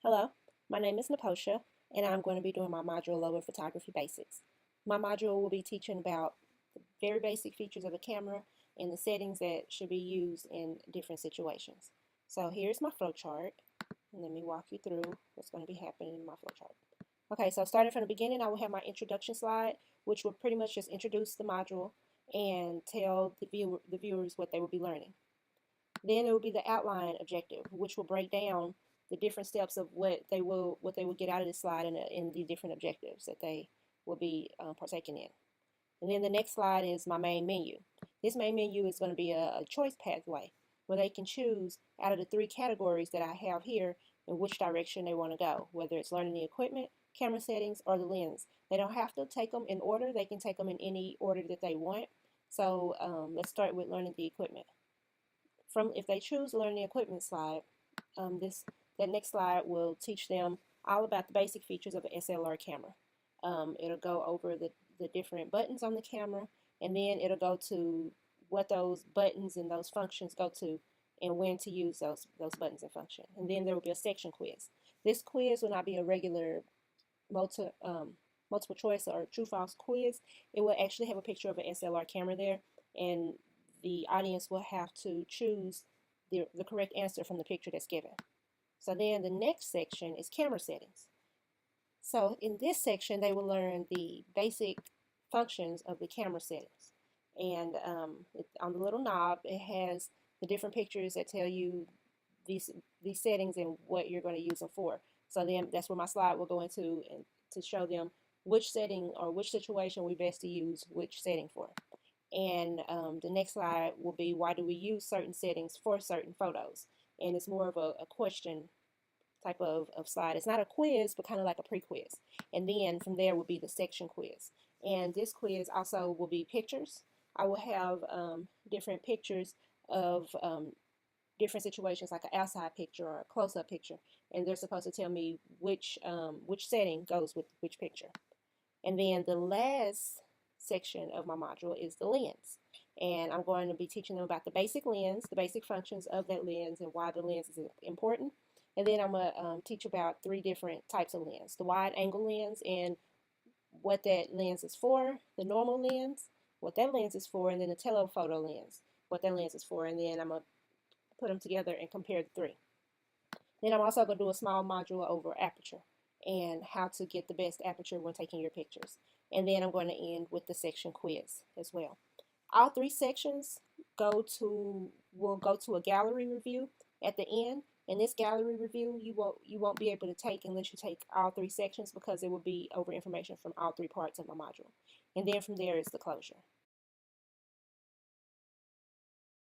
Hello, my name is Naposha, and I'm going to be doing my module over Photography Basics. My module will be teaching about the very basic features of a camera and the settings that should be used in different situations. So here's my flowchart, and let me walk you through what's going to be happening in my flowchart. Okay, so starting from the beginning, I will have my introduction slide, which will pretty much just introduce the module and tell the viewers what they will be learning. Then it will be the outline objective, which will break down the different steps of what they will get out of this slide in the different objectives that they will be partaking in. And then the next slide is my main menu. This main menu is going to be a choice pathway where they can choose out of the three categories that I have here in which direction they want to go, whether it's learning the equipment, camera settings, or the lens. They don't have to take them in order. They can take them in any order that they want. So let's start with learning the equipment. If they choose learn the equipment slide, that next slide will teach them all about the basic features of an SLR camera. It'll go over the different buttons on the camera, and then it'll go to what those buttons and those functions go to and when to use those buttons and functions. And then there will be a section quiz. This quiz will not be a regular multiple choice or true-false quiz. It will actually have a picture of an SLR camera there, and the audience will have to choose the correct answer from the picture that's given. So then the next section is camera settings. So in this section, they will learn the basic functions of the camera settings. And on the little knob, it has the different pictures that tell you these settings and what you're going to use them for. So then that's where my slide will go into and to show them which setting or which situation we best to use which setting for. And the next slide will be why do we use certain settings for certain photos. And it's more of a question type of slide. It's not a quiz, but kind of like a pre-quiz. And then from there will be the section quiz. And this quiz also will be pictures. I will have different pictures of different situations, like an outside picture or a close-up picture. And they're supposed to tell me which setting goes with which picture. And then the last section of my module is the lens. And I'm going to be teaching them about the basic lens, the basic functions of that lens, and why the lens is important. And then I'm going to teach about three different types of lens: the wide angle lens and what that lens is for, the normal lens, what that lens is for, and then the telephoto lens, what that lens is for. And then I'm going to put them together and compare the three. Then I'm also going to do a small module over aperture and how to get the best aperture when taking your pictures. And then I'm going to end with the section quiz as well. All three sections will go to a gallery review at the end. In this gallery review, you won't be able to take unless you take all three sections, because it will be over information from all three parts of my module. And then from there is the closure.